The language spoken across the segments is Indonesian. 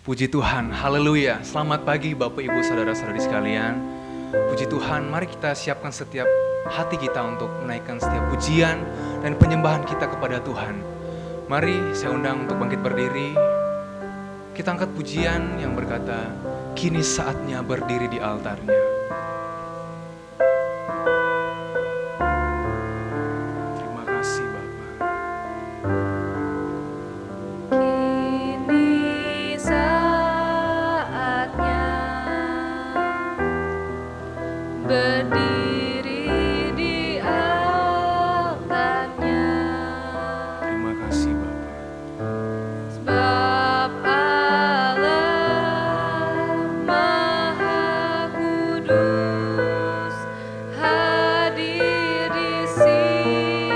Puji Tuhan, haleluya. Selamat pagi Bapak Ibu Saudara-saudari sekalian. Puji Tuhan, mari kita siapkan setiap hati kita untuk menaikkan setiap pujian dan penyembahan kita kepada Tuhan. Mari saya undang untuk bangkit berdiri. Kita angkat pujian yang berkata, kini saatnya berdiri di altarnya. Terima kasih Bapak. Berdiri di altarnya. Terima kasih Bapak. Sebab Allah Maha Kudus hadir di sini.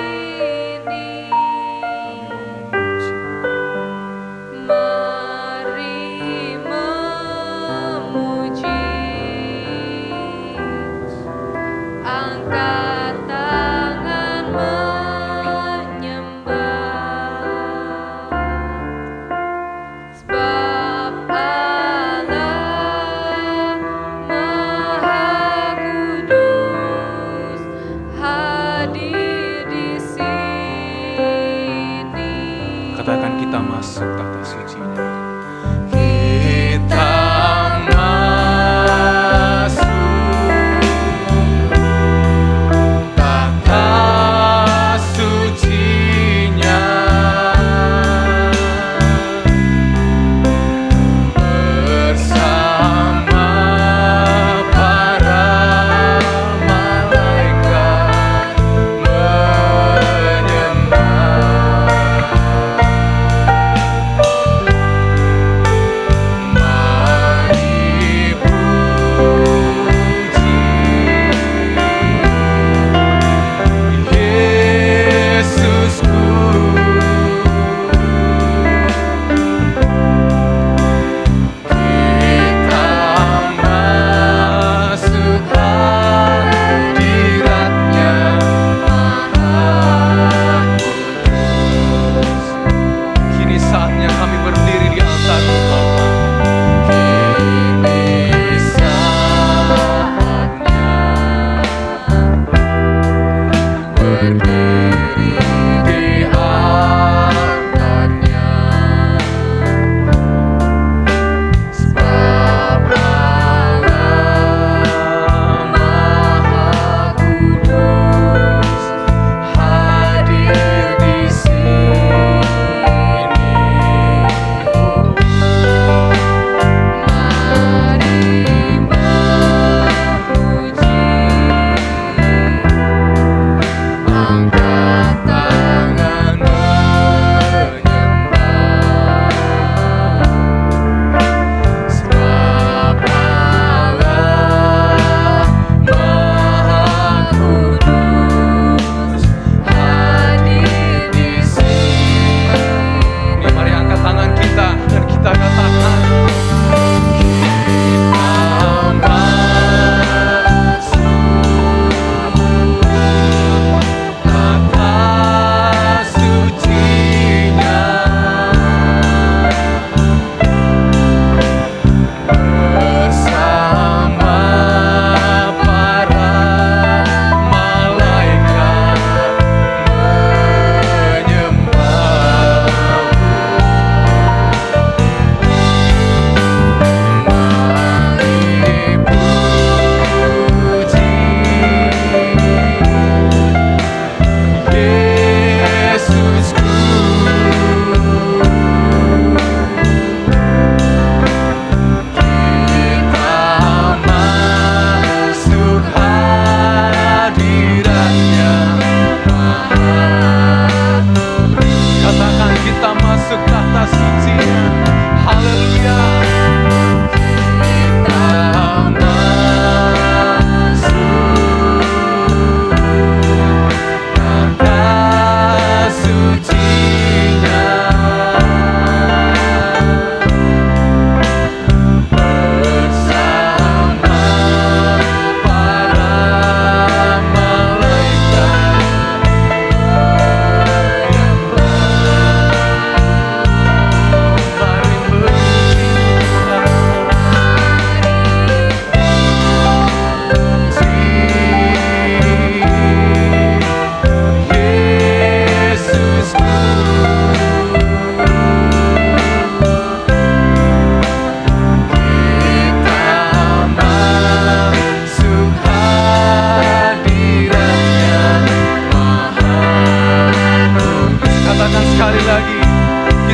Mari memuji. Angkat tangan menyembah, sebab Allah Maha Kudus hadir di sini. Katakan kita masuk tahta suci-Nya.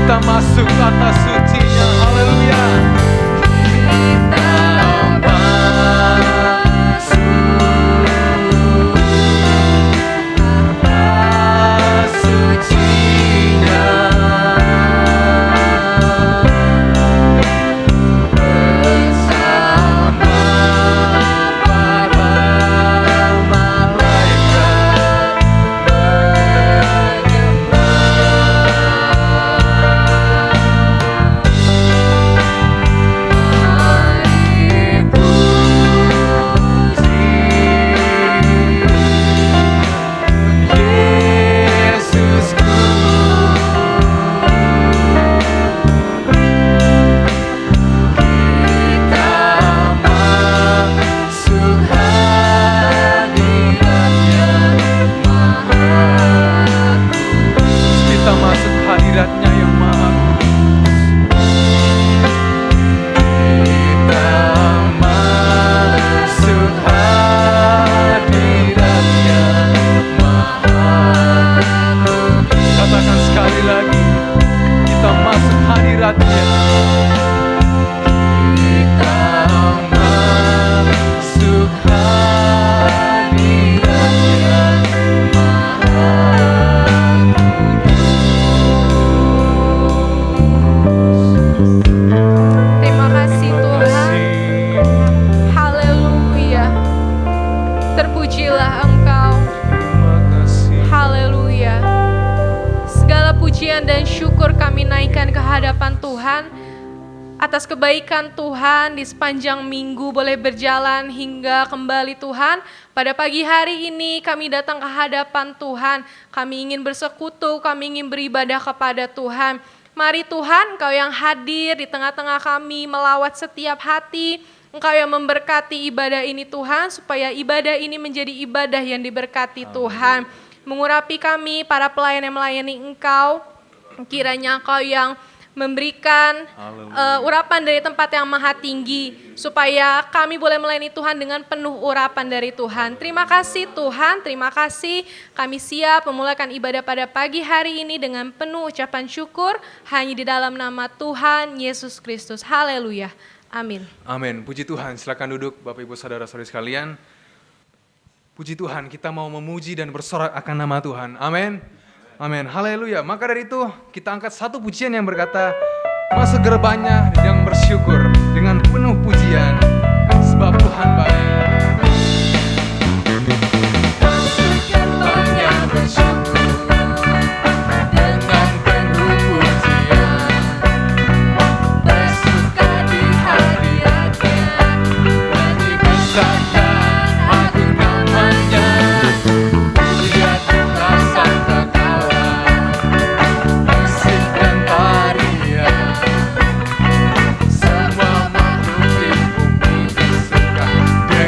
Kita masuk kata suci-Nya. Haleluya. Atas kebaikan Tuhan di sepanjang minggu boleh berjalan hingga kembali Tuhan. Pada pagi hari ini kami datang ke hadapan Tuhan. Kami ingin bersekutu, kami ingin beribadah kepada Tuhan. Mari Tuhan, Engkau yang hadir di tengah-tengah kami, melawat setiap hati. Engkau yang memberkati ibadah ini Tuhan, supaya ibadah ini menjadi ibadah yang diberkati Tuhan. Mengurapi kami, para pelayan yang melayani Engkau, kiranya Engkau yang memberikan urapan dari tempat yang maha tinggi, supaya kami boleh melayani Tuhan dengan penuh urapan dari Tuhan. Terima kasih Tuhan, terima kasih. Kami siap memulakan ibadah pada pagi hari ini dengan penuh ucapan syukur, hanya di dalam nama Tuhan Yesus Kristus. Haleluya. Amin. Amin. Puji Tuhan. Silakan duduk Bapak Ibu Saudara-saudari sekalian. Puji Tuhan, kita mau memuji dan bersorak akan nama Tuhan. Amin. Amin, haleluya. Maka dari itu kita angkat satu pujian yang berkata, masuk gerbangnya dengan bersyukur, dengan penuh pujian, sebab Tuhan baik. Masuk gerbangnya bersyukur, dengan penuh pujian, bersuka di hadiratnya, nyanyi besarkan agung namanya. Dengan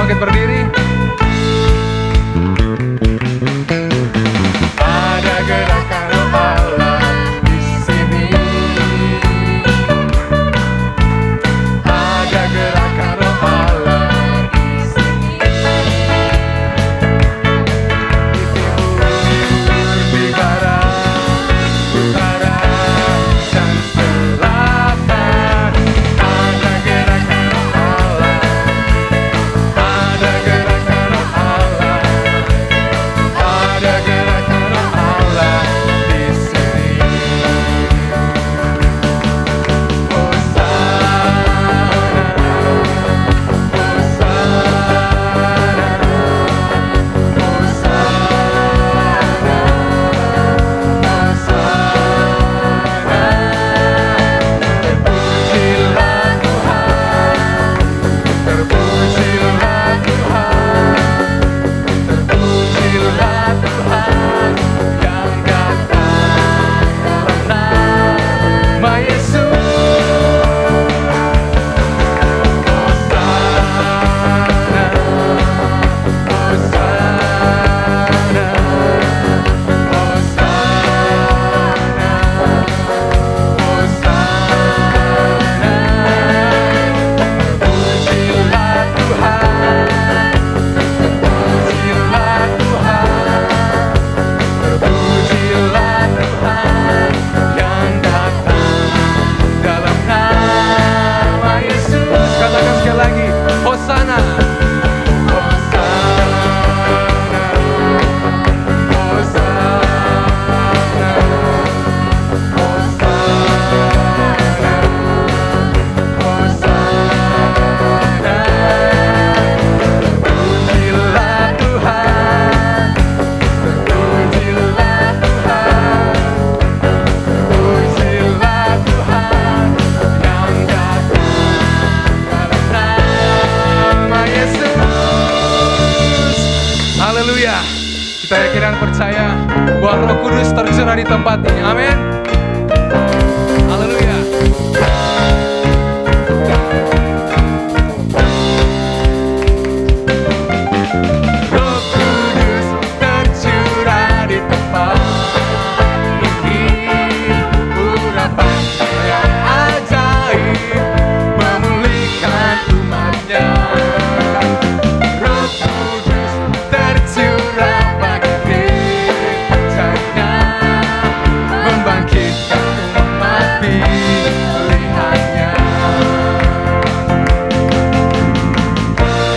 bangkit berdiri. Ada gerakan Roh Allah di sini. Ada gerakan Roh Allah di sini. Di timur, di barat, utara, dan selatan. Ada gerakan Roh Allah. Ada gerakan Roh Allah. Ada gerakan Roh Allah di sini. Terpujilah Tuhan, terpujilah Tuhan yang datang dalam nama Yesus. Hosana, Hosana, Hosana, Hosana. Terpujilah Tuhan, terpujilah Tuhan, terpujilah Tuhan yang datang dalam nama Yesus. Katakan sekali lagi, Hosana, Hosana, Hosana, Hosana, terpujilah Tuhan, terpujilah Tuhan, terpujilah Tuhan yang datang dalam nama Yesus. Haleluya. Kita yakin dan percaya bahwa Roh Kudus tercurah di tempat ini. Amin. Haleluya. Roh Kudus tercurah di tempat ini. Urapan yang ajaib memulihkan umatnya. Roh Kudus tercurah bagi gerejanya, membangkitkan umat pilihannya.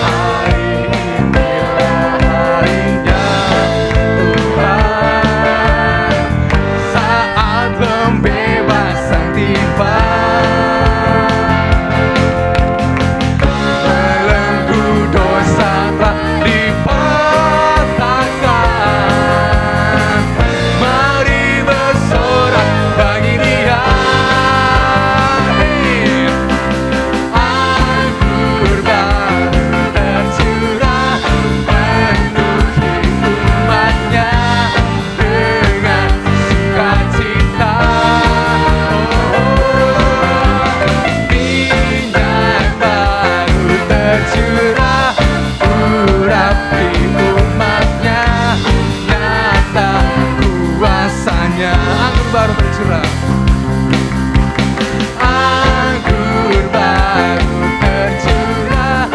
Hari inilah harinya Tuhan, saat pembebasan tiba. Belenggu dosa telah dipatahkan. Mari bersorak bagi Dia. Anggur baru tercurah penuhi umatnya dengan sukacita. Minyak baru tercurah urapi umatnya, nyata kuasanya. Anggur baru tercurah. Anggur baru tercurah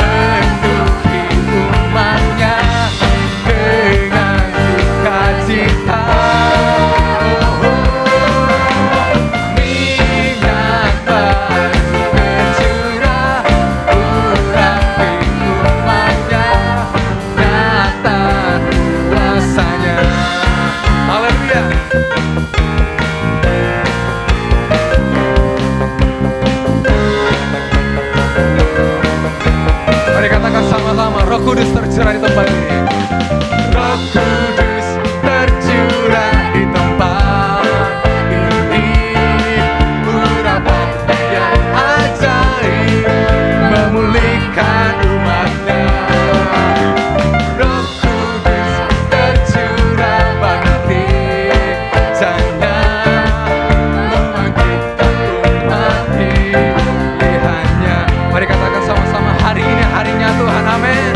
penuhi umatnya dengan sukacita. Minyak baru tercurah urapi umatnya, nyata kuasanya. Haleluya. Mari katakan sama-sama, Roh Kudus tercurah di tempat ini. Roh Kudus tercurah di tempat ini. Urapan yang ajaib memulihkan umatnya. Roh Kudus tercurah bagi gerejanya, membangkitkan umat pilihannya. Mari katakan sama-sama, hari ini harinya Tuhan. Amin.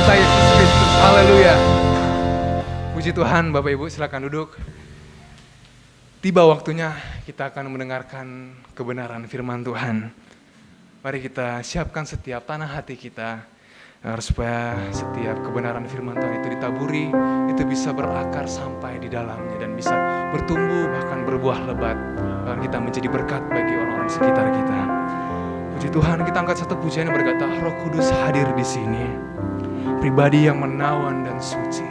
cinta Yesus Kristus. Haleluya. Puji Tuhan, Bapak Ibu silakan duduk. Tiba waktunya kita akan mendengarkan kebenaran firman Tuhan. Mari kita siapkan setiap tanah hati kita supaya setiap kebenaran firman Tuhan itu ditaburi, itu bisa berakar sampai di dalamnya dan bisa bertumbuh bahkan berbuah lebat. Bahkan kita menjadi berkat bagi orang-orang sekitar kita. Puji Tuhan, kita angkat satu pujian yang berkata, Roh Kudus hadir di sini, pribadi yang menawan dan suci.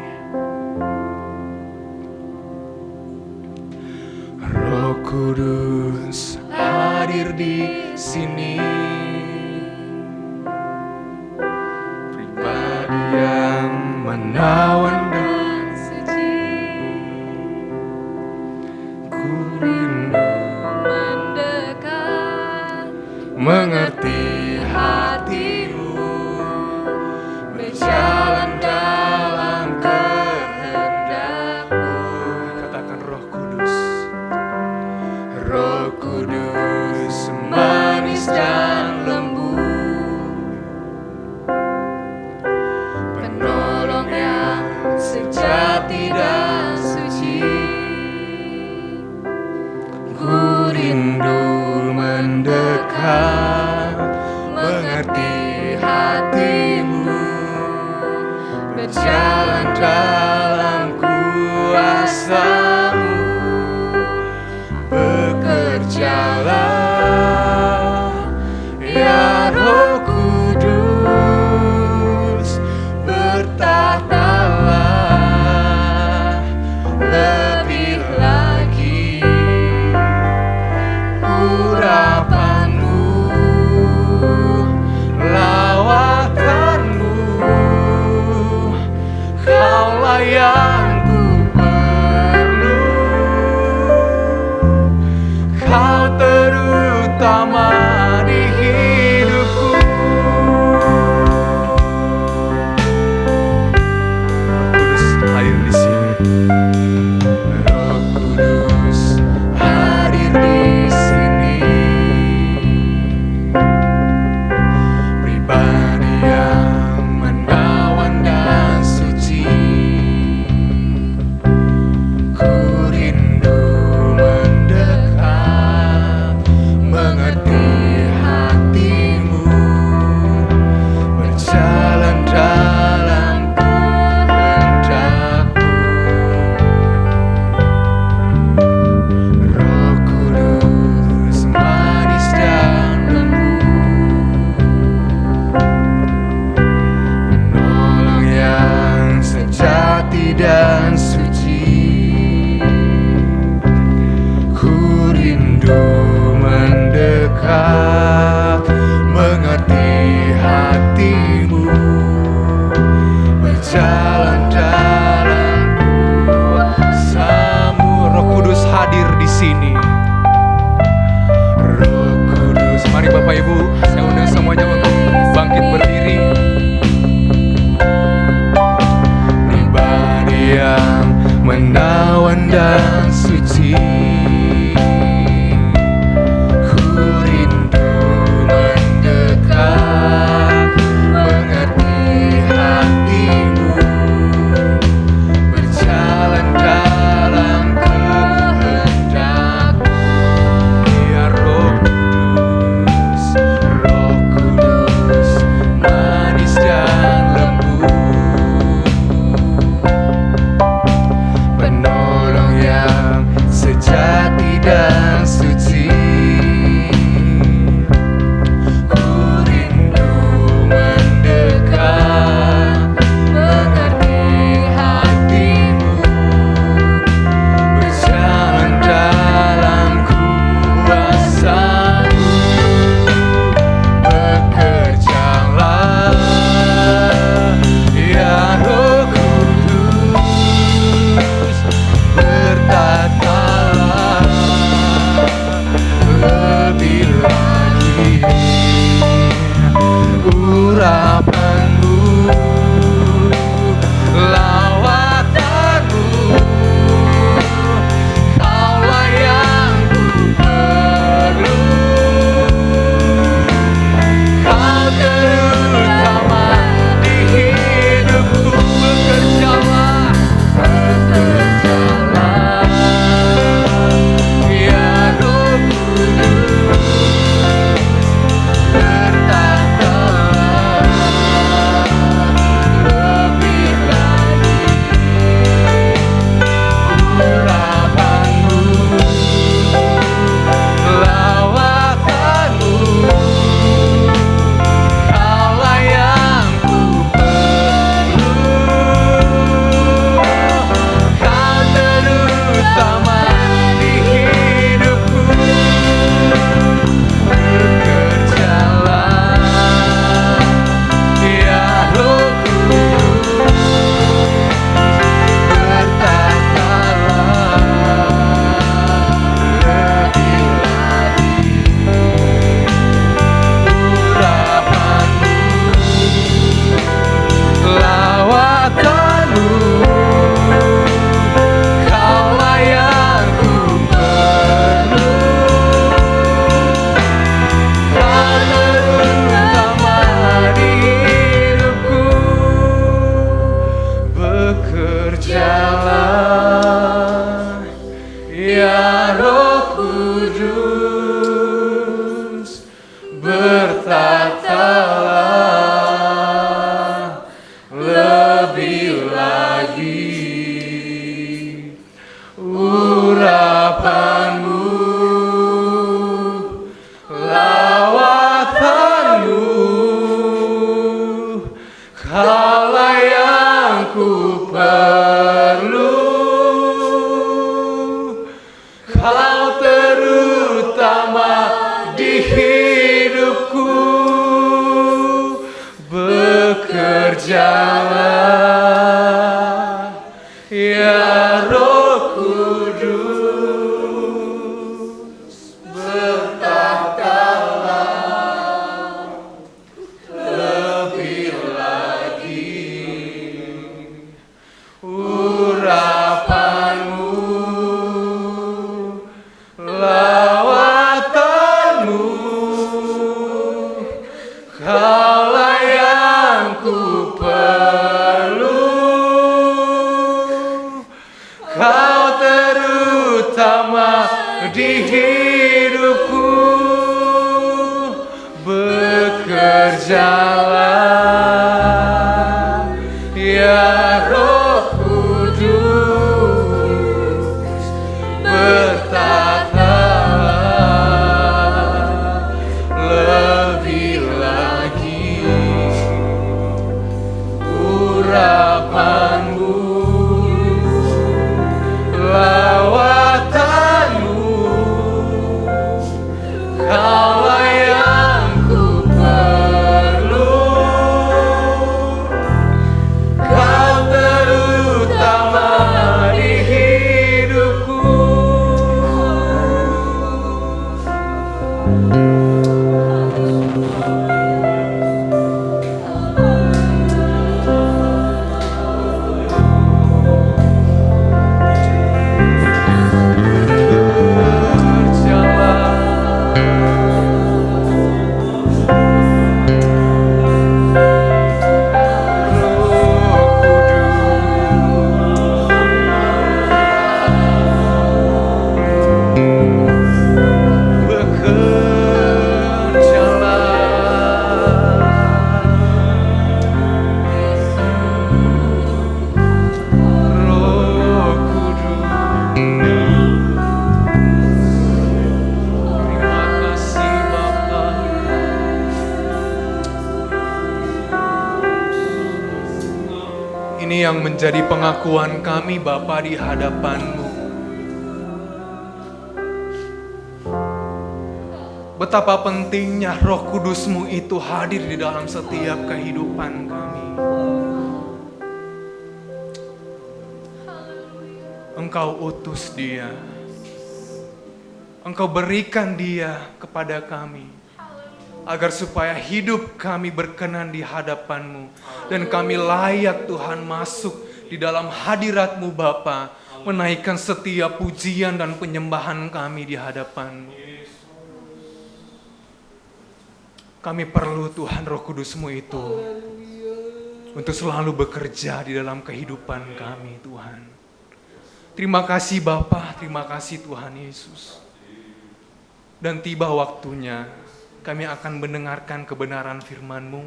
Roh Kudus hadir di sini, pribadi yang menawan dan suci. ku rindu Mendekat, mengerti hatimu, berjalan dalam kehendakmu. Katakan Roh Kudus, Roh Kudus manis dan lembut, penolong yang sejati dan suci. ku rindu mendekat, mengerti hatimu, berjalan dalam kuasa-Mu. Bekerjalah, ya Roh Kudus, bertahtalah lebih lagi. Urapanmu, lawatanmu, Kau Kaulah yang ku perlu, Kau terutama di hidupku. Bekerjalah ya Roh Kudus, bertatalah lebih lagi urapanmu, lawatanmu. Kaulah yang ku perlu, Kau terutama di hidupku. Bekerjalah ya Roh Kudus, bertatalah lebih lagi urapanmu, lawatanmu. Kaulah yang ku perlu, Kau terutama di hidupku. Ini yang menjadi pengakuan kami Bapa di hadapan-Mu. Betapa pentingnya Roh Kudus-Mu itu hadir di dalam setiap kehidupan kami. Engkau utus Dia. Engkau berikan Dia kepada kami. Agar supaya hidup kami berkenan di hadapan-Mu. Dan kami layak Tuhan masuk di dalam hadirat-Mu Bapa, menaikkan setiap pujian dan penyembahan kami di hadapan-Mu. Kami perlu Tuhan Roh Kudus-Mu itu untuk selalu bekerja di dalam kehidupan kami Tuhan. Terima kasih Bapa, terima kasih Tuhan Yesus. Dan tiba waktunya kami akan mendengarkan kebenaran firman-Mu.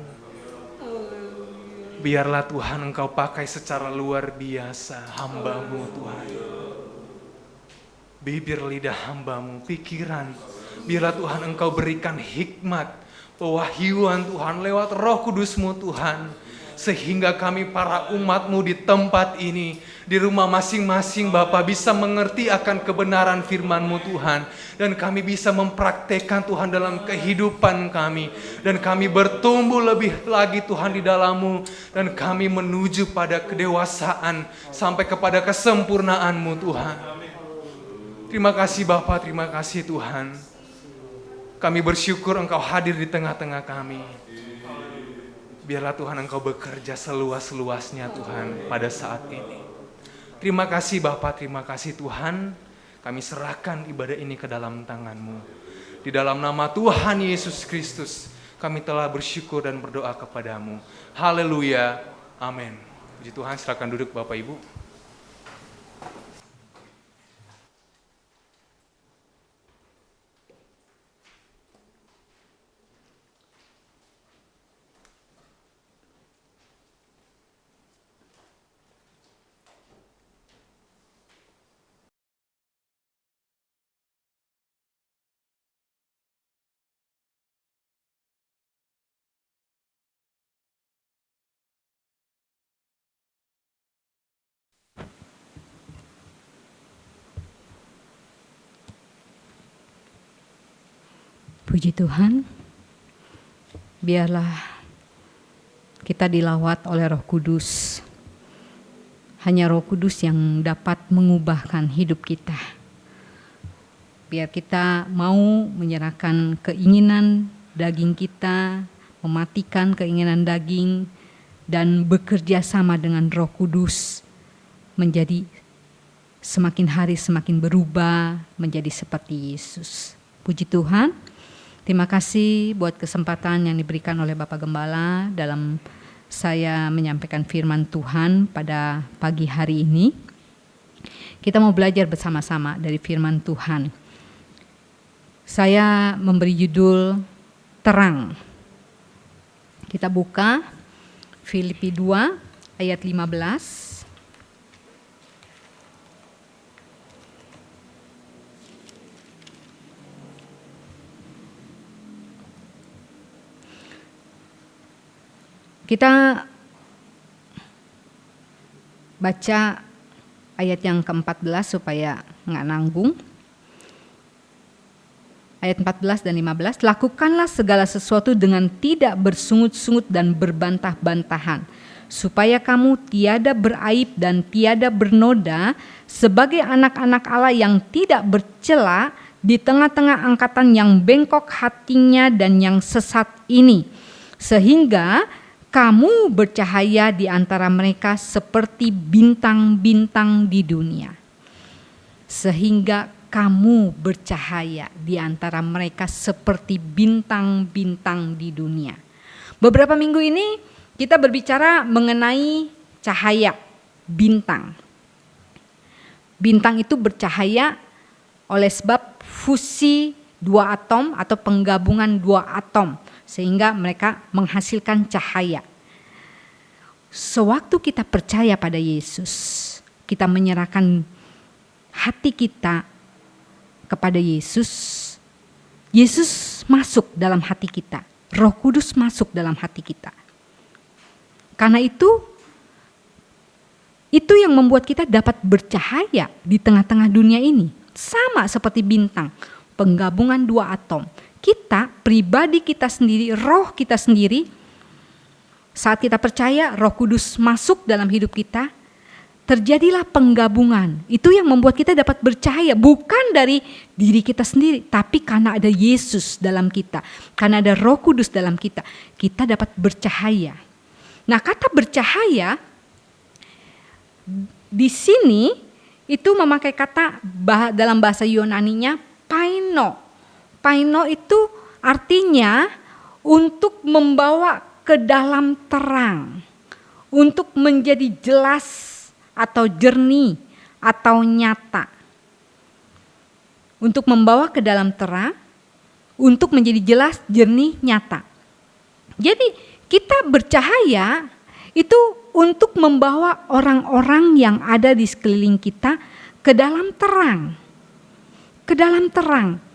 Biarlah Tuhan Engkau pakai secara luar biasa hamba-Mu Tuhan. Bibir lidah hamba-Mu, pikiran. Biarlah Tuhan Engkau berikan hikmat, pewahyuan Tuhan lewat Roh Kudus-Mu Tuhan. Sehingga kami para umat-Mu di tempat ini, di rumah masing-masing Bapa bisa mengerti akan kebenaran firman-Mu Tuhan. Dan kami bisa mempraktekkan Tuhan dalam kehidupan kami. Dan kami bertumbuh lebih lagi Tuhan di dalam-Mu. Dan kami menuju pada kedewasaan sampai kepada kesempurnaan-Mu Tuhan. Terima kasih Bapa, terima kasih Tuhan. Kami bersyukur Engkau hadir di tengah-tengah kami. Biarlah Tuhan Engkau bekerja seluas-luasnya Tuhan pada saat ini. Terima kasih Bapa, terima kasih Tuhan. Kami serahkan ibadah ini ke dalam tangan-Mu. Di dalam nama Tuhan Yesus Kristus, kami telah bersyukur dan berdoa kepada-Mu. Haleluya, amin. Puji Tuhan, silakan duduk Bapak Ibu. Puji Tuhan, biarlah kita dilawat oleh Roh Kudus. Hanya Roh Kudus yang dapat mengubahkan hidup kita. Biar kita mau menyerahkan keinginan daging kita, mematikan keinginan daging, dan bekerja sama dengan Roh Kudus menjadi semakin hari semakin berubah menjadi seperti Yesus. Puji Tuhan. Terima kasih buat kesempatan yang diberikan oleh Bapak Gembala dalam saya menyampaikan firman Tuhan pada pagi hari ini. Kita mau belajar bersama-sama dari firman Tuhan. Saya memberi judul terang. Kita buka Filipi 2 ayat 15. Kita baca ayat yang ke-14 supaya nggak nanggung. Ayat 14 dan 15, lakukanlah segala sesuatu dengan tidak bersungut-sungut dan berbantah-bantahan, supaya kamu tiada beraib dan tiada bernoda sebagai anak-anak Allah yang tidak bercela di tengah-tengah angkatan yang bengkok hatinya dan yang sesat ini, sehingga kamu bercahaya di antara mereka seperti bintang-bintang di dunia. Sehingga kamu bercahaya di antara mereka seperti bintang-bintang di dunia. Beberapa minggu ini kita berbicara mengenai cahaya bintang. Bintang itu bercahaya oleh sebab fusi dua atom atau penggabungan dua atom, sehingga mereka menghasilkan cahaya. Sewaktu kita percaya pada Yesus, kita menyerahkan hati kita kepada Yesus, Yesus masuk dalam hati kita, Roh Kudus masuk dalam hati kita. Karena itu yang membuat kita dapat bercahaya di tengah-tengah dunia ini. Sama seperti bintang, penggabungan dua atom. Kita, pribadi kita sendiri, roh kita sendiri, saat kita percaya Roh Kudus masuk dalam hidup kita, terjadilah penggabungan. Itu yang membuat kita dapat bercahaya, bukan dari diri kita sendiri, tapi karena ada Yesus dalam kita, karena ada Roh Kudus dalam kita, kita dapat bercahaya. Nah, kata bercahaya di sini itu memakai kata dalam bahasa Yunaninya paino. Paino itu artinya untuk membawa ke dalam terang, untuk menjadi jelas atau jernih atau nyata. Untuk membawa ke dalam terang, untuk menjadi jelas, jernih, nyata. Jadi kita bercahaya itu untuk membawa orang-orang yang ada di sekeliling kita ke dalam terang. Ke dalam terang.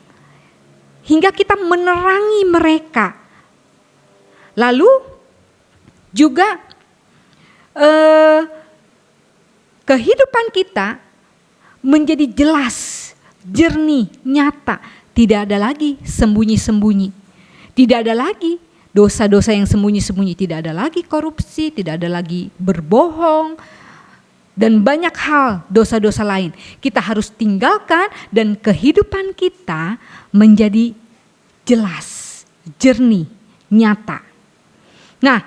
Hingga kita menerangi mereka. Lalu juga kehidupan kita menjadi jelas, jernih, nyata. Tidak ada lagi sembunyi-sembunyi. Tidak ada lagi dosa-dosa yang sembunyi-sembunyi. Tidak ada lagi korupsi, tidak ada lagi berbohong, dan banyak hal dosa-dosa lain. Kita harus tinggalkan dan kehidupan kita menjadi jelas, jernih, nyata. Nah,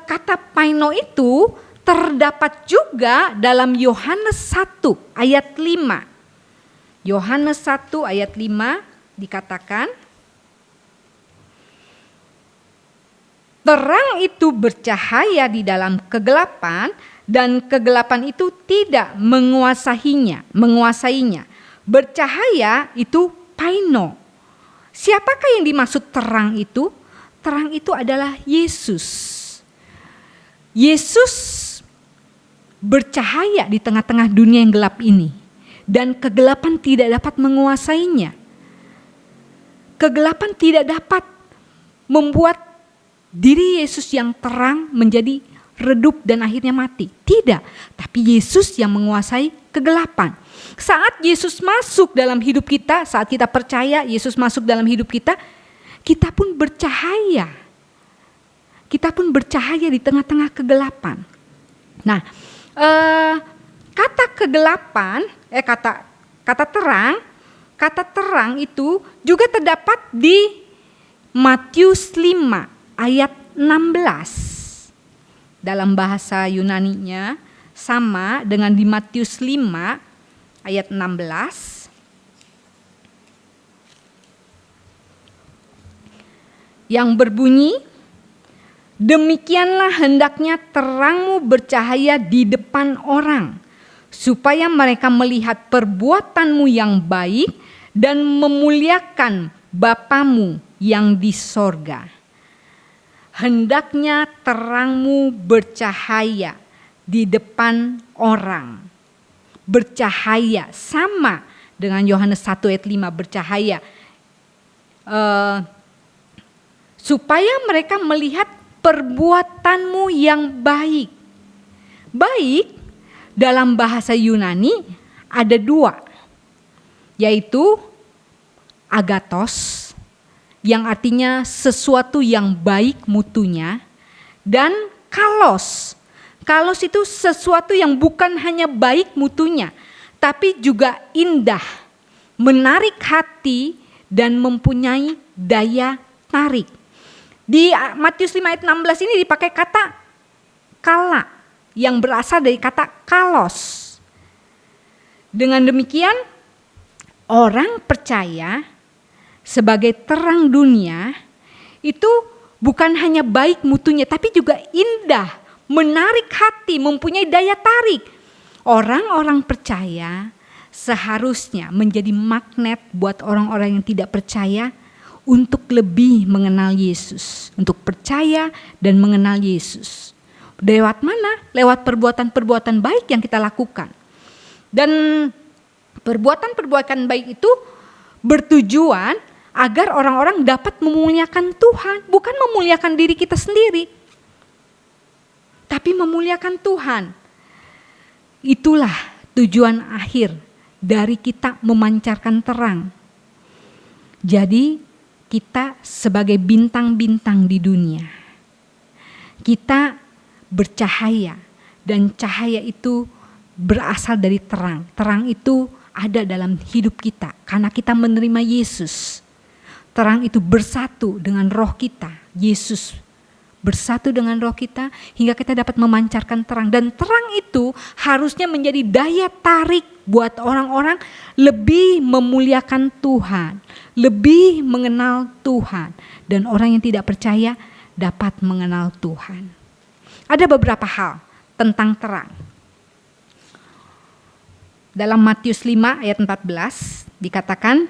kata paino itu terdapat juga dalam Yohanes 1 ayat 5. Yohanes 1 ayat 5 dikatakan, terang itu bercahaya di dalam kegelapan dan kegelapan itu tidak menguasainya. Bercahaya itu paino. Siapakah yang dimaksud terang itu? Terang itu adalah Yesus. Yesus bercahaya di tengah-tengah dunia yang gelap ini. Dan kegelapan tidak dapat menguasainya. Kegelapan tidak dapat membuat diri Yesus yang terang menjadi redup dan akhirnya mati. Tidak, tapi Yesus yang menguasai kegelapan. Saat Yesus masuk dalam hidup kita, saat kita percaya Yesus masuk dalam hidup kita, kita pun bercahaya. Kita pun bercahaya di tengah-tengah kegelapan. Nah, kata kegelapan, kata terang itu juga terdapat di Matius 5 ayat 16. Dalam bahasa Yunaninya sama dengan di Matius 5 ayat 16. Yang berbunyi, demikianlah hendaknya terangmu bercahaya di depan orang, supaya mereka melihat perbuatanmu yang baik dan memuliakan Bapamu yang di sorga. Hendaknya terangmu bercahaya di depan orang. Bercahaya sama dengan Yohanes 1 ayat 5, bercahaya. Supaya mereka melihat perbuatanmu yang baik. Baik dalam bahasa Yunani ada dua, yaitu agathos, yang artinya sesuatu yang baik mutunya, dan kalos. Kalos itu sesuatu yang bukan hanya baik mutunya, tapi juga indah, menarik hati, dan mempunyai daya tarik. Di Matius 5 ayat 16 ini dipakai kata kala yang berasal dari kata kalos. Dengan demikian orang percaya sebagai terang dunia itu bukan hanya baik mutunya tapi juga indah, menarik hati, mempunyai daya tarik. Orang-orang percaya seharusnya menjadi magnet buat orang-orang yang tidak percaya untuk lebih mengenal Yesus, untuk percaya dan mengenal Yesus. Lewat mana? Lewat perbuatan-perbuatan baik yang kita lakukan. Dan perbuatan-perbuatan baik itu bertujuan agar orang-orang dapat memuliakan Tuhan, bukan memuliakan diri kita sendiri, tapi memuliakan Tuhan. Itulah tujuan akhir dari kita memancarkan terang. Jadi kita sebagai bintang-bintang di dunia, kita bercahaya, dan cahaya itu berasal dari terang. Terang itu ada dalam hidup kita karena kita menerima Yesus. Terang itu bersatu dengan roh kita, Yesus bersatu dengan roh kita hingga kita dapat memancarkan terang. Dan terang itu harusnya menjadi daya tarik buat orang-orang lebih memuliakan Tuhan, lebih mengenal Tuhan. Dan orang yang tidak percaya dapat mengenal Tuhan. Ada beberapa hal tentang terang. Dalam Matius 5 ayat 14 dikatakan,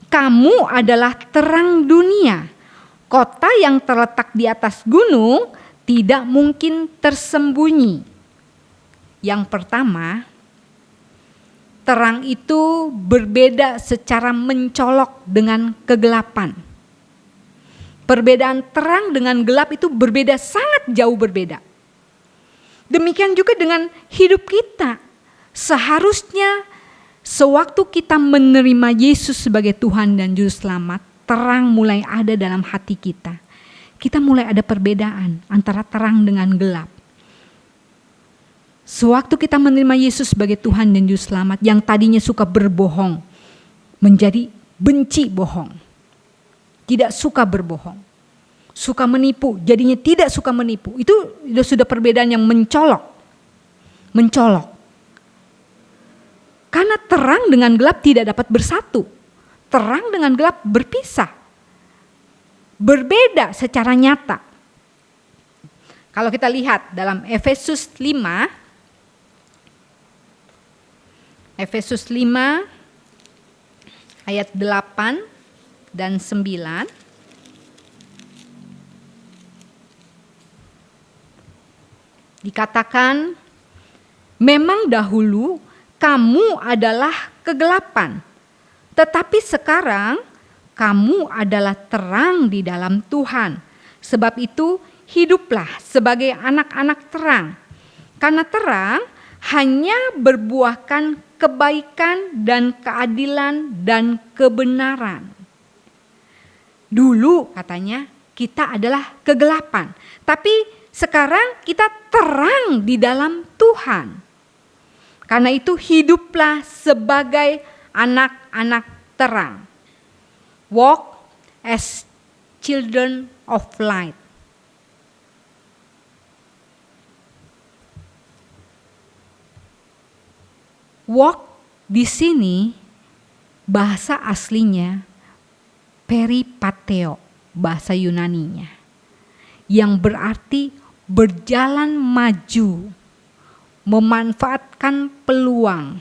kamu adalah terang dunia. Kota yang terletak di atas gunung tidak mungkin tersembunyi. Yang pertama, terang itu berbeda secara mencolok dengan kegelapan. Perbedaan terang dengan gelap itu berbeda, sangat jauh berbeda. Demikian juga dengan hidup kita. Seharusnya sewaktu kita menerima Yesus sebagai Tuhan dan Juru Selamat, terang mulai ada dalam hati kita. Kita mulai ada perbedaan antara terang dengan gelap. Sewaktu kita menerima Yesus sebagai Tuhan dan Juru Selamat, yang tadinya suka berbohong menjadi benci bohong. Tidak suka berbohong. Suka menipu, jadinya tidak suka menipu. Itu sudah perbedaan yang mencolok. Mencolok. Karena terang dengan gelap tidak dapat bersatu. Terang dengan gelap berpisah. Berbeda secara nyata. Kalau kita lihat dalam Efesus 5. Efesus 5 ayat 8 dan 9. Dikatakan, memang dahulu kamu adalah kegelapan, tetapi sekarang kamu adalah terang di dalam Tuhan. Sebab itu hiduplah sebagai anak-anak terang. Karena terang hanya berbuahkan kebaikan dan keadilan dan kebenaran. Dulu katanya kita adalah kegelapan, tapi sekarang kita terang di dalam Tuhan. Karena itu hiduplah sebagai anak-anak terang. Walk as children of light. Walk di sini bahasa aslinya peripateo, bahasa Yunaninya, yang berarti berjalan maju, memanfaatkan peluang,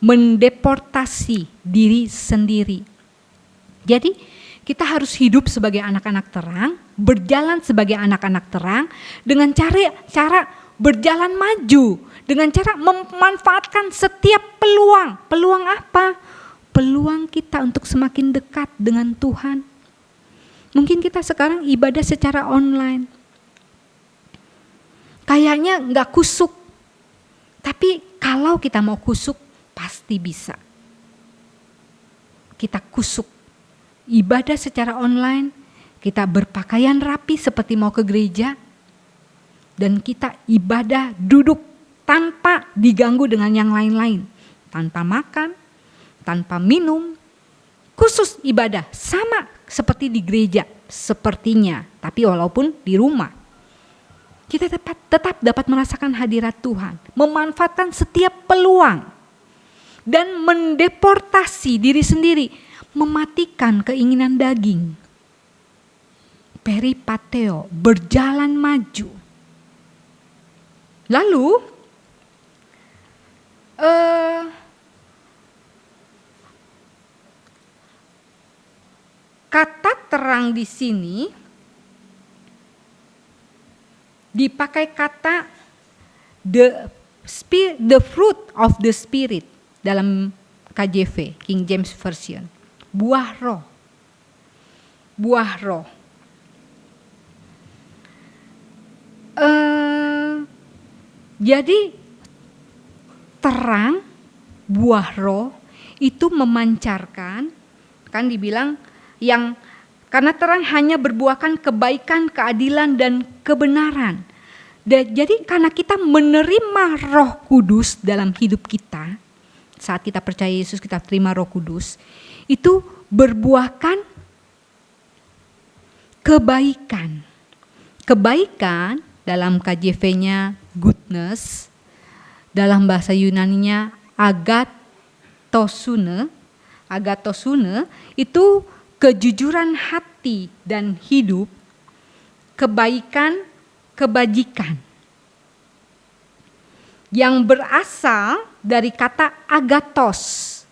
mendeportasi diri sendiri. Jadi kita harus hidup sebagai anak-anak terang, berjalan sebagai anak-anak terang dengan cara berjalan maju, dengan cara memanfaatkan setiap peluang. Peluang apa? Peluang kita untuk semakin dekat dengan Tuhan. Mungkin kita sekarang ibadah secara online. Kayaknya gak kusuk. Tapi kalau kita mau kusuk, pasti bisa. Kita kusuk. Ibadah secara online, kita berpakaian rapi seperti mau ke gereja. Dan kita ibadah duduk tanpa diganggu dengan yang lain-lain. Tanpa makan, tanpa minum, khusus ibadah. Sama seperti di gereja, sepertinya. Tapi walaupun di rumah. Kita tetap dapat merasakan hadirat Tuhan. Memanfaatkan setiap peluang. Dan mendeportasi diri sendiri. Mematikan keinginan daging. Peripateo, berjalan maju. Lalu kata terang di sini dipakai kata the fruit of the spirit dalam KJV, King James Version. Buah roh. Buah roh. Jadi terang, buah roh itu memancarkan, kan dibilang yang karena terang hanya berbuahkan kebaikan, keadilan dan kebenaran. Jadi karena kita menerima Roh Kudus dalam hidup kita, saat kita percaya Yesus kita terima Roh Kudus, itu berbuahkan kebaikan. Kebaikan dalam KJV-nya goodness, dalam bahasa Yunaninya agatosune. Agatosune itu kejujuran hati dan hidup, kebaikan, kebajikan. Yang berasal dari kata agatos,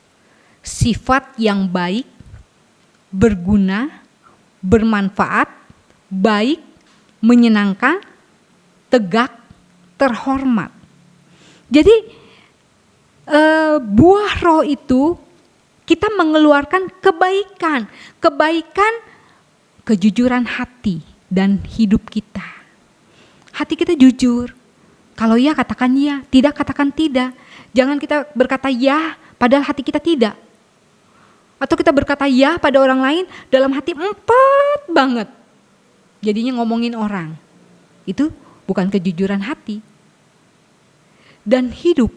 sifat yang baik, berguna, bermanfaat, baik, menyenangkan, tegak, terhormat. Jadi buah roh itu kita mengeluarkan kebaikan, kejujuran hati dan hidup kita. Hati kita jujur. Kalau ya katakan ya, tidak katakan tidak. Jangan kita berkata ya padahal hati kita tidak. Atau kita berkata ya pada orang lain dalam hati empat banget. Jadinya ngomongin orang. Itu bukan kejujuran hati. Dan hidup.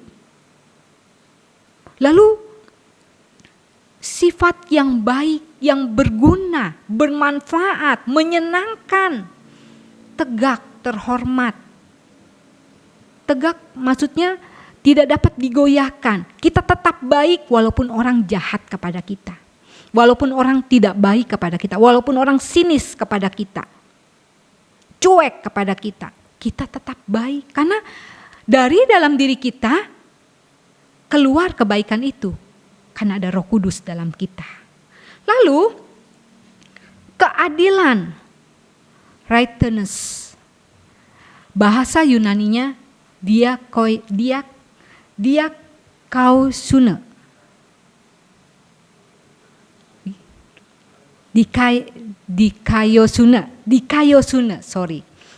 Lalu sifat yang baik, yang berguna, bermanfaat, menyenangkan, tegak, terhormat. Tegak maksudnya tidak dapat digoyahkan. Kita tetap baik walaupun orang jahat kepada kita. Walaupun orang tidak baik kepada kita. Walaupun orang sinis kepada kita. Cuek kepada kita. Kita tetap baik. Karena dari dalam diri kita keluar kebaikan itu. Karena ada Roh Kudus dalam kita. Lalu keadilan. Righteousness. Bahasa Yunaninya diakaosune.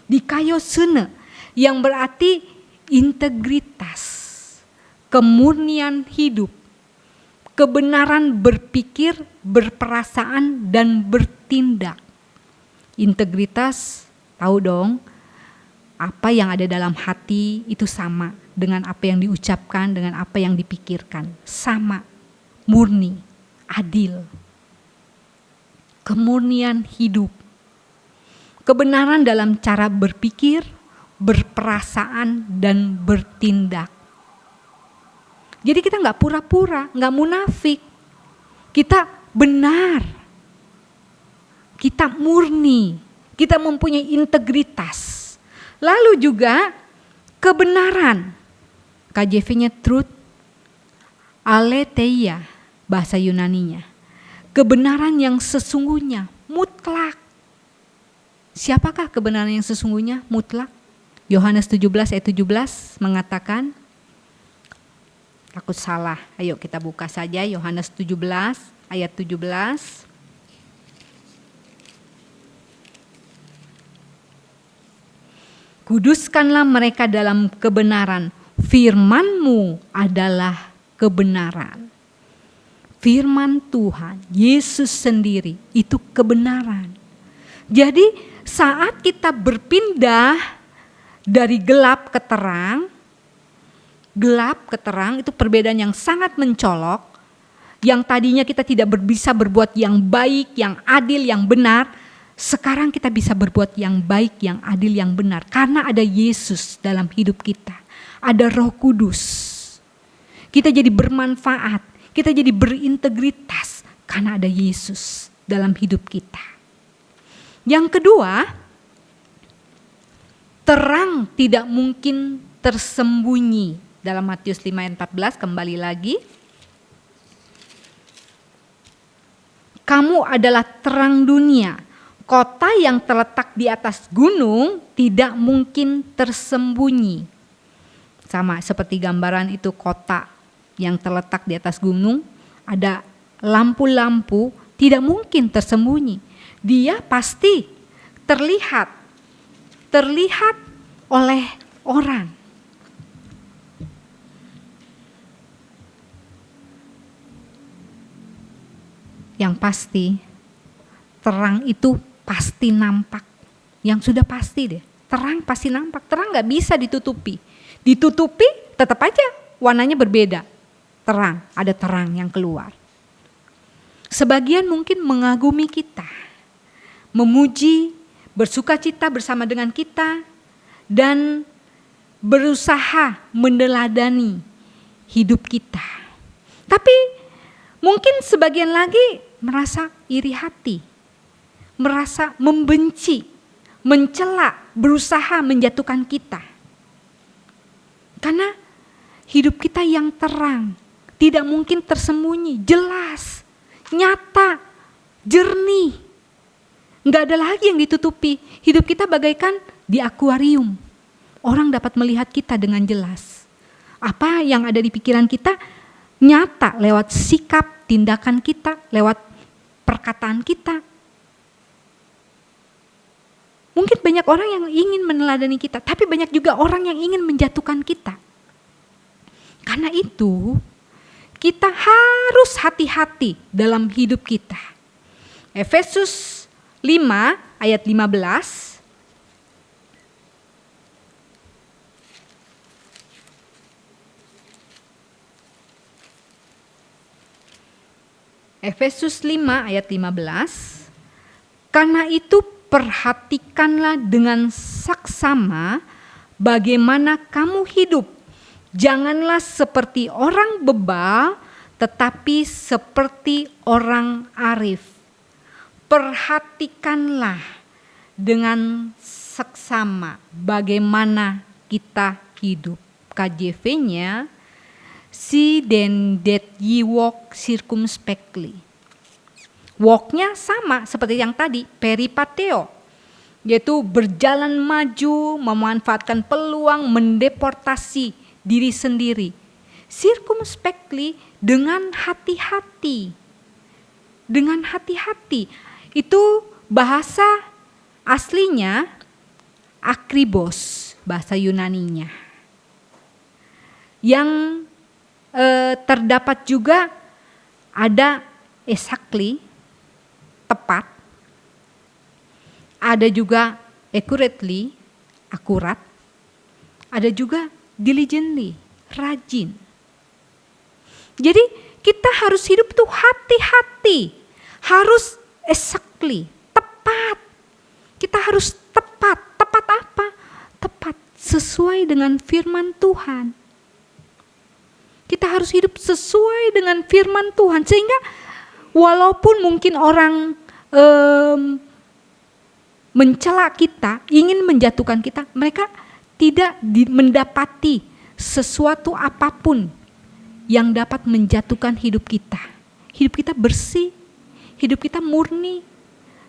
Dikaiosune yang berarti integritas. kemurnian hidup, kebenaran berpikir, berperasaan, dan bertindak. Integritas, tahu dong, apa yang ada dalam hati itu sama dengan apa yang diucapkan, dengan apa yang dipikirkan. Sama, murni, adil. Kemurnian hidup, kebenaran dalam cara berpikir, berperasaan, dan bertindak. Jadi kita nggak pura-pura, nggak munafik. Kita benar, kita murni, kita mempunyai integritas. Lalu juga kebenaran, KJV-nya truth, aletheia, bahasa Yunaninya. Kebenaran yang sesungguhnya, mutlak. Siapakah kebenaran yang sesungguhnya, mutlak? Yohanes 17 ayat 17 mengatakan, takut salah, ayo kita buka saja Yohanes 17 ayat 17. Kuduskanlah mereka dalam kebenaran, firman-Mu adalah kebenaran. Firman Tuhan, Yesus sendiri itu kebenaran. Jadi saat kita berpindah dari gelap ke terang itu perbedaan yang sangat mencolok. Yang tadinya kita tidak bisa berbuat yang baik, yang adil, yang benar. Sekarang kita bisa berbuat yang baik, yang adil, yang benar. Karena ada Yesus dalam hidup kita. Ada Roh Kudus. Kita jadi bermanfaat. Kita jadi berintegritas karena ada Yesus dalam hidup kita. Yang kedua, terang tidak mungkin tersembunyi. Dalam Matius 5 ayat 14 kembali lagi. Kamu adalah terang dunia. Kota yang terletak di atas gunung tidak mungkin tersembunyi. Sama seperti gambaran itu kota yang terletak di atas gunung, ada lampu-lampu, tidak mungkin tersembunyi. Dia pasti terlihat oleh orang. Yang pasti, terang itu pasti nampak. Yang sudah pasti deh, terang pasti nampak. Terang gak bisa ditutupi. Ditutupi tetap aja warnanya berbeda. Terang, ada terang yang keluar. Sebagian mungkin mengagumi kita, memuji, bersukacita bersama dengan kita, dan berusaha meneladani hidup kita. Tapi mungkin sebagian lagi merasa iri hati, merasa membenci, mencela, berusaha menjatuhkan kita. Karena hidup kita yang terang, tidak mungkin tersembunyi, jelas, nyata, jernih. Nggak ada lagi yang ditutupi. Hidup kita bagaikan di akuarium. Orang dapat melihat kita dengan jelas. Apa yang ada di pikiran kita nyata lewat sikap, tindakan kita, lewat perkataan kita. Mungkin banyak orang yang ingin meneladani kita, tapi banyak juga orang yang ingin menjatuhkan kita. Karena itu, kita harus hati-hati dalam hidup kita. Efesus 5 ayat 15. Efesus 5 ayat 15. Karena itu perhatikanlah dengan saksama bagaimana kamu hidup. Janganlah seperti orang bebal, tetapi seperti orang arif. Perhatikanlah dengan saksama bagaimana kita hidup. KJV-nya, see then that ye walk circumspectly. Walk-nya sama seperti yang tadi, peripateo. Yaitu berjalan maju, memanfaatkan peluang, mendeportasi diri sendiri. Circumspectly, dengan hati-hati. Dengan hati-hati. Itu bahasa aslinya akribos, bahasa Yunaninya. Yang terdapat juga ada exactly, tepat, ada juga accurately, akurat, ada juga diligently, rajin. Jadi kita harus hidup tuh hati-hati, harus exactly, tepat. Kita harus tepat. Tepat apa? Tepat sesuai dengan firman Tuhan. Kita harus hidup sesuai dengan firman Tuhan, sehingga walaupun mungkin orang mencela kita, ingin menjatuhkan kita, mereka tidak mendapati sesuatu apapun yang dapat menjatuhkan hidup kita. Hidup kita bersih, hidup kita murni,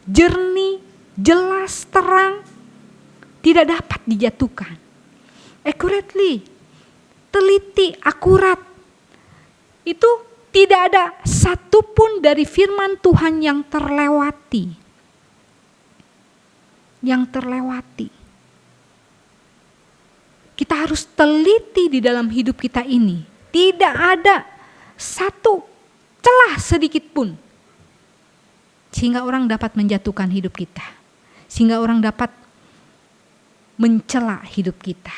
jernih, jelas, terang, tidak dapat dijatuhkan. Accurately, teliti, akurat. Itu tidak ada satupun dari firman Tuhan yang terlewati. Yang terlewati. Kita harus teliti di dalam hidup kita ini. Tidak ada satu celah sedikit pun. Sehingga orang dapat menjatuhkan hidup kita. Sehingga orang dapat mencela hidup kita.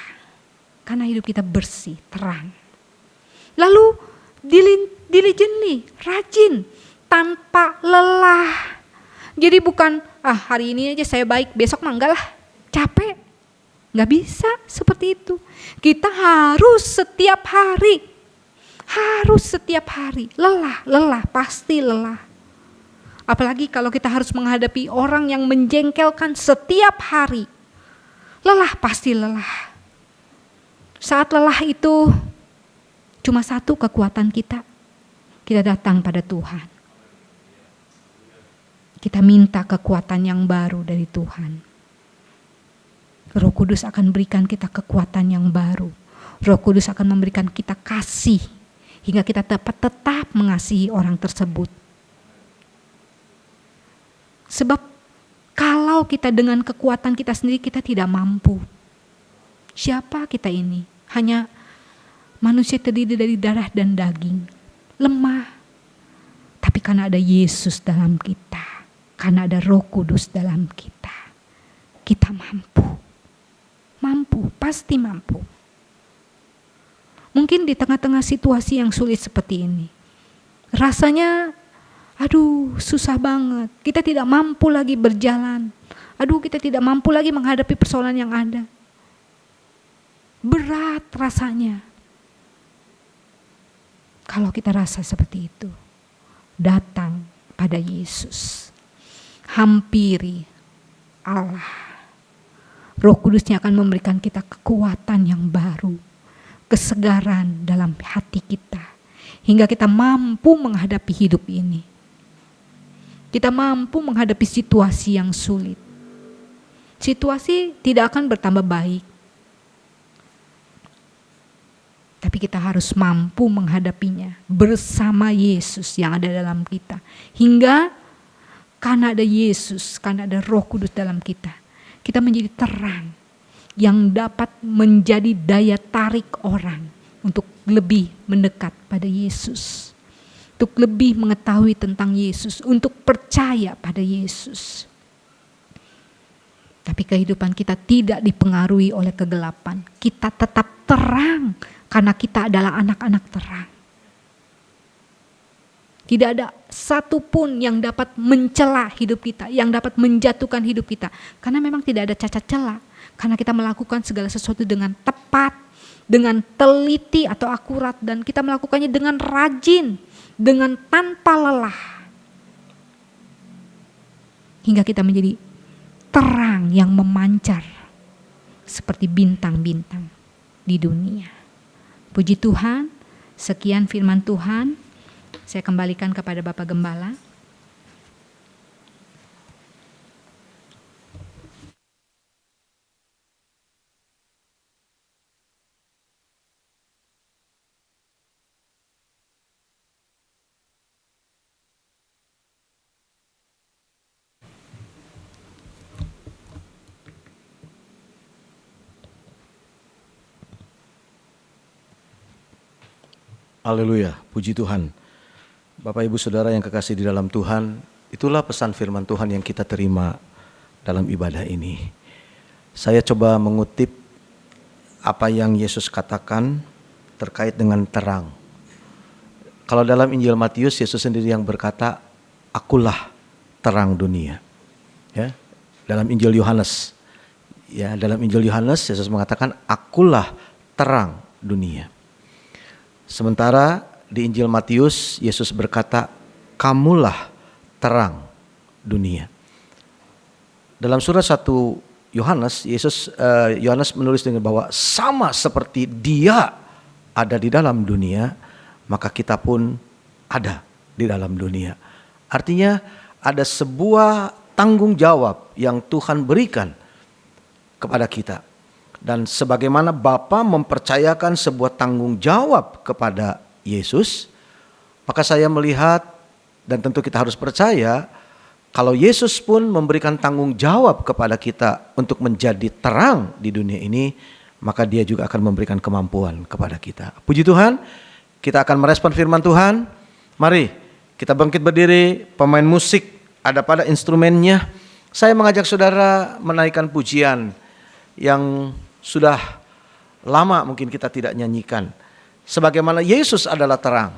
Karena hidup kita bersih, terang. Lalu diligently, rajin, tanpa lelah. Jadi bukan, hari ini aja saya baik, besok mah enggak lah, capek. Enggak bisa seperti itu. Kita harus setiap hari, lelah, pasti lelah. Apalagi kalau kita harus menghadapi orang yang menjengkelkan setiap hari. Lelah, pasti lelah. Saat lelah itu cuma satu kekuatan kita datang pada Tuhan. Kita minta kekuatan yang baru dari Tuhan. Roh Kudus akan berikan kita kekuatan yang baru. Roh Kudus akan memberikan kita kasih, hingga kita dapat tetap mengasihi orang tersebut. Sebab kalau kita dengan kekuatan kita sendiri, kita tidak mampu. Siapa kita ini? Hanya manusia terdiri dari darah dan daging, lemah. Tapi karena ada Yesus dalam kita, karena ada Roh Kudus dalam kita, kita mampu, pasti mampu. Mungkin di tengah-tengah situasi yang sulit seperti ini, rasanya, susah banget. Kita tidak mampu lagi berjalan. Kita tidak mampu lagi menghadapi persoalan yang ada. Berat rasanya. Kalau kita rasa seperti itu, datang pada Yesus. Hampiri Allah. Roh Kudusnya akan memberikan kita kekuatan yang baru, kesegaran dalam hati kita, hingga kita mampu menghadapi hidup ini. Kita mampu menghadapi situasi yang sulit. Situasi tidak akan bertambah baik, tapi kita harus mampu menghadapinya bersama Yesus yang ada dalam kita. Hingga karena ada Yesus, karena ada Roh Kudus dalam kita, kita menjadi terang yang dapat menjadi daya tarik orang untuk lebih mendekat pada Yesus. Untuk lebih mengetahui tentang Yesus, untuk percaya pada Yesus. Tapi kehidupan kita tidak dipengaruhi oleh kegelapan. Kita tetap terang karena kita adalah anak-anak terang. Tidak ada satupun yang dapat mencela hidup kita, yang dapat menjatuhkan hidup kita. Karena memang tidak ada cacat celah. Karena kita melakukan segala sesuatu dengan tepat, dengan teliti atau akurat, dan kita melakukannya dengan rajin, dengan tanpa lelah. Hingga kita menjadi terang yang memancar seperti bintang-bintang di dunia. Puji Tuhan, sekian firman Tuhan. Saya kembalikan kepada Bapak Gembala. Haleluya, puji Tuhan. Bapak Ibu Saudara yang kekasih di dalam Tuhan, itulah pesan firman Tuhan yang kita terima dalam ibadah ini. Saya coba mengutip apa yang Yesus katakan terkait dengan terang. Kalau dalam Injil Matius, Yesus sendiri yang berkata, "Akulah terang dunia." Ya, dalam Injil Yohanes, Yesus mengatakan, "Akulah terang dunia." Sementara di Injil Matius, Yesus berkata, "Kamulah terang dunia." Dalam surat 1 Yohanes, Yohanes menulis dengan bahwa sama seperti Dia ada di dalam dunia, maka kita pun ada di dalam dunia. Artinya ada sebuah tanggung jawab yang Tuhan berikan kepada kita. Dan sebagaimana Bapa mempercayakan sebuah tanggung jawab kepada Yesus, maka saya melihat dan tentu kita harus percaya kalau Yesus pun memberikan tanggung jawab kepada kita untuk menjadi terang di dunia ini, maka Dia juga akan memberikan kemampuan kepada kita. Puji Tuhan, kita akan merespon firman Tuhan. Mari kita bangkit berdiri, pemain musik ada pada instrumennya. Saya mengajak saudara menaikkan pujian yang sudah lama mungkin kita tidak nyanyikan. Sebagaimana Yesus adalah terang,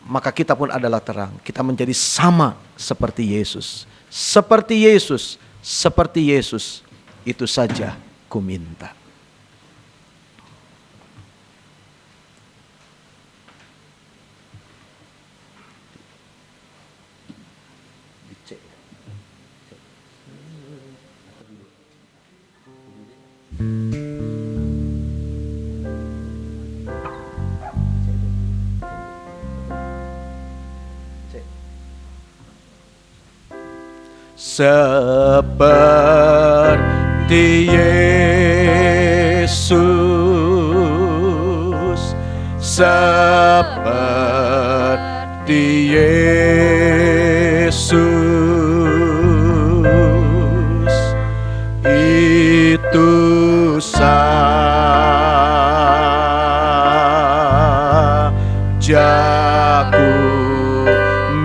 maka kita pun adalah terang. Kita menjadi sama seperti Yesus. Seperti Yesus, seperti Yesus. Itu saja ku minta. Seperti Yesus, seperti Yesus, itu saja ku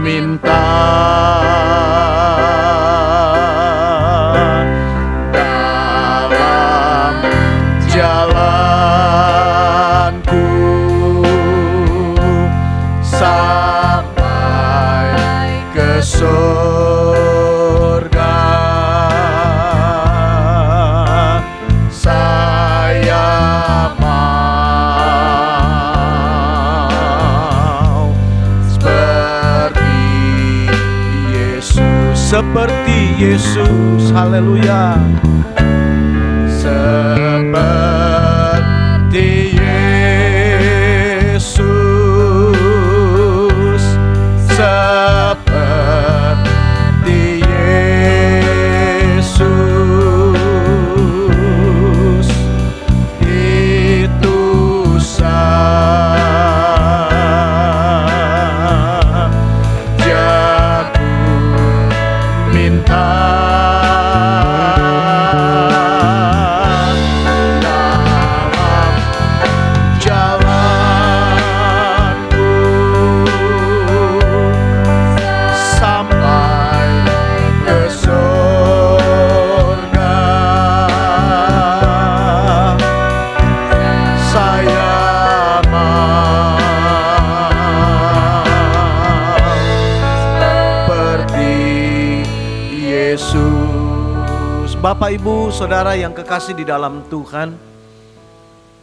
minta. Seperti Yesus, haleluya. Seperti Yesus, seperti Yesus, itu Bapak, Ibu, Saudara yang kekasih di dalam Tuhan,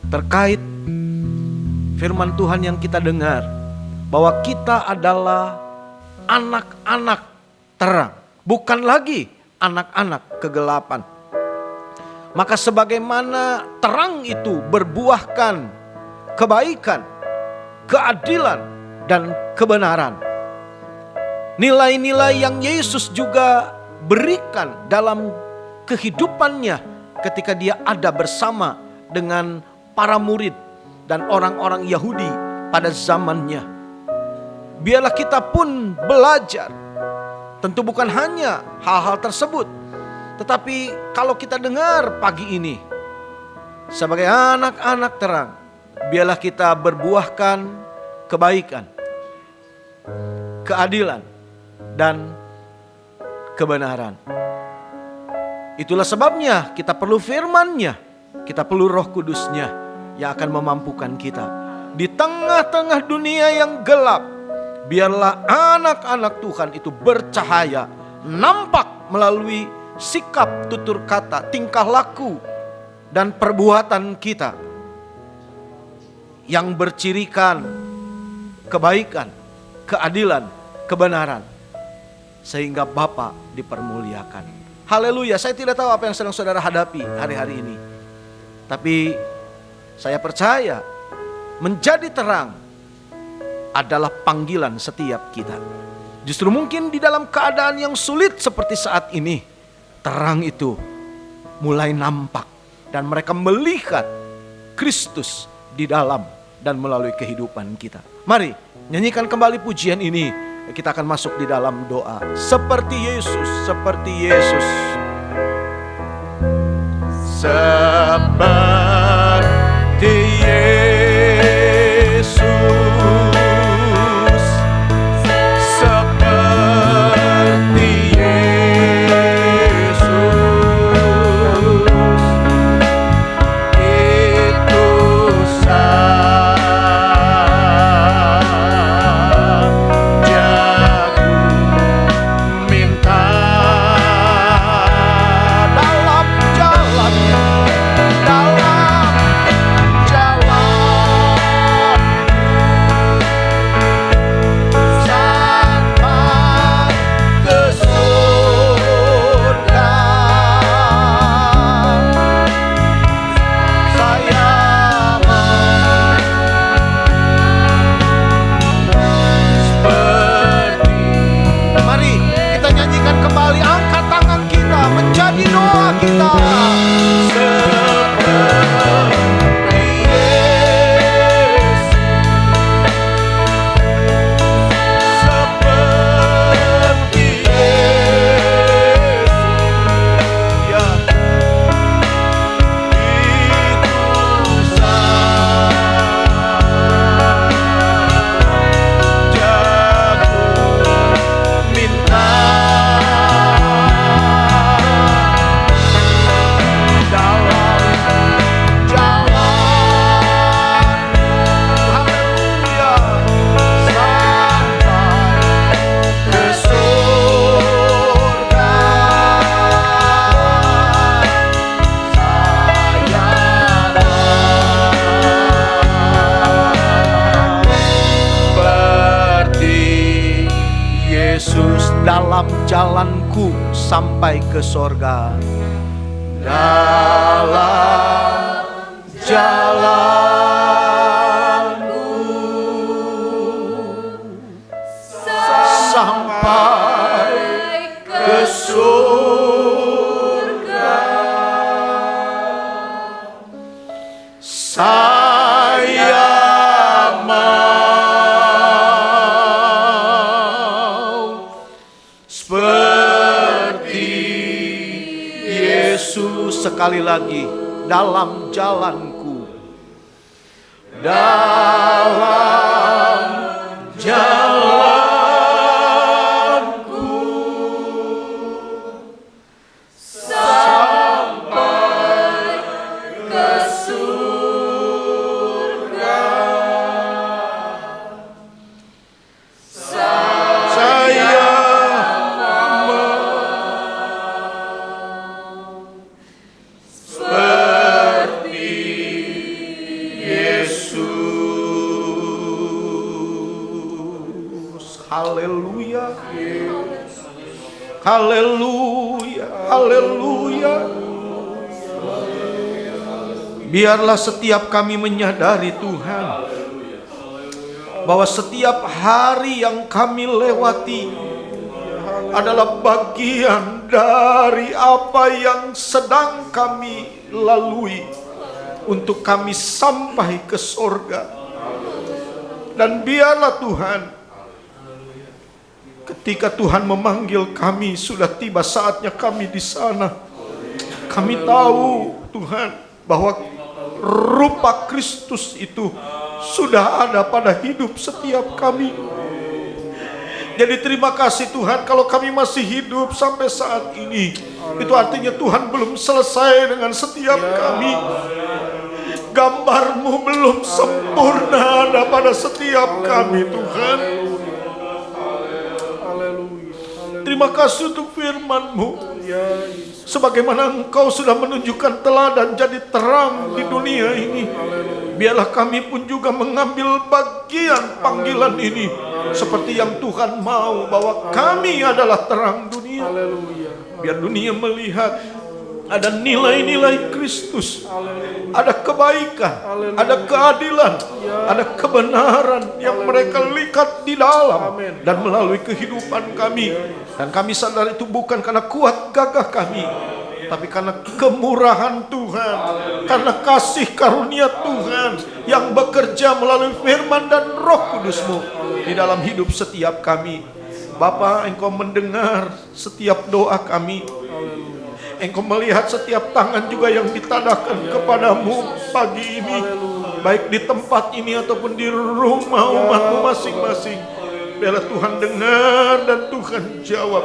terkait firman Tuhan yang kita dengar, bahwa kita adalah anak-anak terang, bukan lagi anak-anak kegelapan. Maka sebagaimana terang itu berbuahkan kebaikan, keadilan, dan kebenaran, nilai-nilai yang Yesus juga berikan dalam kehidupannya ketika Dia ada bersama dengan para murid dan orang-orang Yahudi pada zamannya. Biarlah kita pun belajar. Tentu bukan hanya hal-hal tersebut, tetapi kalau kita dengar pagi ini sebagai anak-anak terang, biarlah kita berbuahkan kebaikan, keadilan, dan kebenaran. Itulah sebabnya kita perlu firman-Nya, kita perlu Roh Kudus-Nya yang akan memampukan kita. Di tengah-tengah dunia yang gelap, biarlah anak-anak Tuhan itu bercahaya, nampak melalui sikap, tutur kata, tingkah laku, dan perbuatan kita yang bercirikan kebaikan, keadilan, kebenaran, sehingga Bapa dipermuliakan. Haleluya. Saya tidak tahu apa yang sedang saudara hadapi hari-hari ini, tapi saya percaya menjadi terang adalah panggilan setiap kita. Justru mungkin di dalam keadaan yang sulit seperti saat ini, terang itu mulai nampak dan mereka melihat Kristus di dalam dan melalui kehidupan kita. Mari nyanyikan kembali pujian ini. Kita akan masuk di dalam doa. Seperti Yesus, seperti Yesus. Seperti Yesus. Seperti Yesus. Itu dalam jalanku sampai ke sorga. Dalam jalanku sampai ke surga. Saya sekali lagi, dalam jalanku, dalam jalanku sampai ke surga. Saya haleluya, haleluya, haleluya. Biarlah setiap kami menyadari Tuhan, bahwa setiap hari yang kami lewati adalah bagian dari apa yang sedang kami lalui untuk kami sampai ke sorga. Dan biarlah Tuhan, ketika Tuhan memanggil kami, sudah tiba saatnya kami di sana. Kami tahu Tuhan bahwa rupa Kristus itu sudah ada pada hidup setiap kami. Jadi terima kasih Tuhan, kalau kami masih hidup sampai saat ini, itu artinya Tuhan belum selesai dengan setiap kami. Gambar-Mu belum sempurna ada pada setiap kami Tuhan. Terima kasih untuk firman-Mu. Sebagaimana Engkau sudah menunjukkan teladan jadi terang di dunia ini, biarlah kami pun juga mengambil bagian panggilan ini, seperti yang Tuhan mau, bahwa kami adalah terang dunia. Biar dunia melihat ada nilai-nilai Kristus, ada kebaikan, ada keadilan, ada kebenaran yang mereka lihat di dalam dan melalui kehidupan kami. Dan kami sadar itu bukan karena kuat gagah kami, tapi karena kemurahan Tuhan, karena kasih karunia Tuhan yang bekerja melalui firman dan Roh Kudus-Mu di dalam hidup setiap kami. Bapa, Engkau mendengar setiap doa kami. Engkau melihat setiap tangan juga yang ditadahkan kepadamu pagi ini, baik di tempat ini ataupun di rumah umat-Mu masing-masing. Biarlah Tuhan dengar dan Tuhan jawab,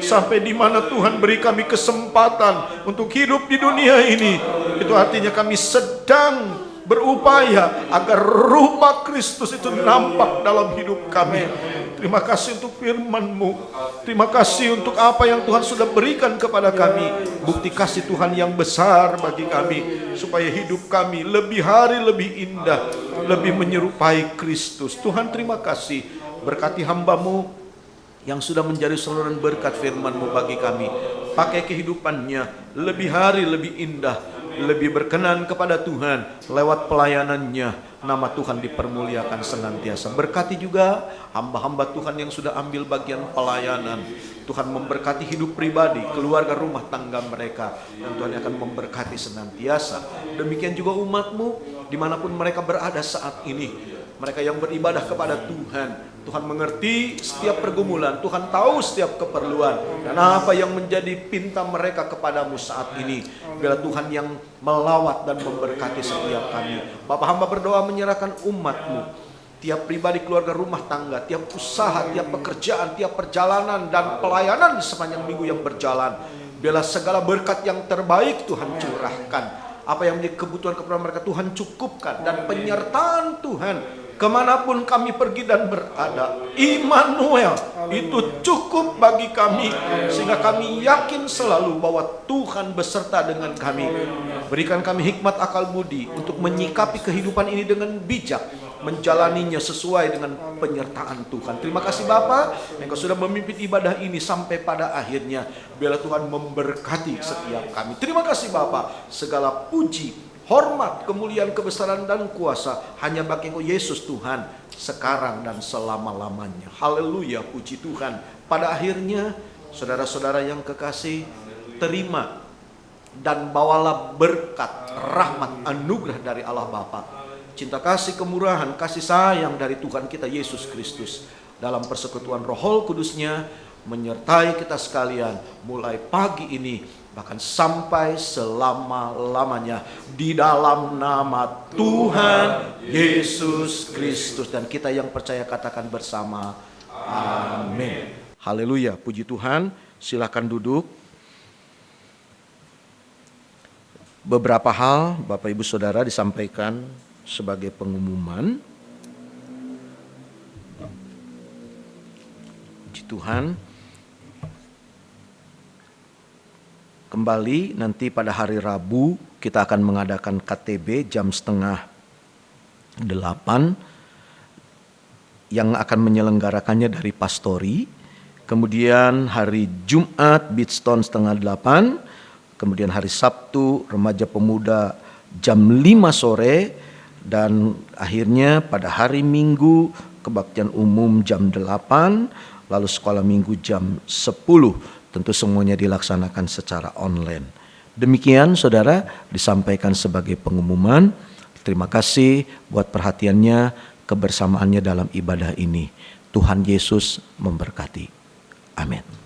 sampai di mana Tuhan beri kami kesempatan untuk hidup di dunia ini. Itu artinya kami sedang berupaya agar rupa Kristus itu nampak dalam hidup kami. Terima kasih untuk firman-Mu. Terima kasih untuk apa yang Tuhan sudah berikan kepada kami. Bukti kasih Tuhan yang besar bagi kami, supaya hidup kami lebih hari lebih indah, lebih menyerupai Kristus. Tuhan, terima kasih. Berkati hamba-Mu yang sudah menjadi saluran berkat firman-Mu bagi kami. Pakai kehidupannya lebih hari lebih indah, lebih berkenan kepada Tuhan. Lewat pelayanannya, nama Tuhan dipermuliakan senantiasa. Berkati juga hamba-hamba Tuhan yang sudah ambil bagian pelayanan. Tuhan memberkati hidup pribadi, keluarga, rumah tangga mereka. Dan Tuhan akan memberkati senantiasa. Demikian juga umat-Mu dimanapun mereka berada saat ini. Mereka yang beribadah kepada Tuhan, Tuhan mengerti setiap pergumulan, Tuhan tahu setiap keperluan, dan apa yang menjadi pinta mereka kepadamu saat ini. Biarlah Tuhan yang melawat dan memberkati setiap kami. Bapa, hamba berdoa menyerahkan umat-Mu, tiap pribadi, keluarga, rumah tangga, tiap usaha, tiap pekerjaan, tiap perjalanan dan pelayanan di sepanjang minggu yang berjalan. Biarlah segala berkat yang terbaik Tuhan curahkan. Apa yang menjadi kebutuhan kepada mereka Tuhan cukupkan, dan penyertaan Tuhan kemanapun kami pergi dan berada, Immanuel, itu cukup bagi kami, sehingga kami yakin selalu bahwa Tuhan beserta dengan kami. Berikan kami hikmat akal budi untuk menyikapi kehidupan ini dengan bijak, menjalaninya sesuai dengan penyertaan Tuhan. Terima kasih Bapa, Engkau sudah memimpin ibadah ini sampai pada akhirnya. Biarlah Tuhan memberkati setiap kami. Terima kasih Bapa, segala puji, hormat, kemuliaan, kebesaran dan kuasa hanya bagi Engkau Yesus Tuhan, sekarang dan selama-lamanya. Haleluya, puji Tuhan. Pada akhirnya, saudara-saudara yang kekasih, terima dan bawalah berkat, rahmat, anugerah dari Allah Bapa, cinta kasih, kemurahan, kasih sayang dari Tuhan kita Yesus Kristus, dalam persekutuan Roh Kudus-Nya menyertai kita sekalian mulai pagi ini bahkan sampai selama-lamanya, di dalam nama Tuhan Yesus Kristus. Dan kita yang percaya katakan bersama, amin. Haleluya, puji Tuhan. Silakan duduk. Beberapa hal Bapak Ibu Saudara disampaikan sebagai pengumuman. Puji Tuhan. Kembali nanti pada hari Rabu kita akan mengadakan KTB jam 7:30 yang akan menyelenggarakannya dari Pastori. Kemudian hari Jumat Beatstone 7:30. Kemudian hari Sabtu remaja pemuda jam 5 sore. Dan akhirnya pada hari Minggu kebaktian umum jam 8. Lalu sekolah minggu jam 10. Tentu semuanya dilaksanakan secara online. Demikian saudara disampaikan sebagai pengumuman. Terima kasih buat perhatiannya, kebersamaannya dalam ibadah ini. Tuhan Yesus memberkati. Amin.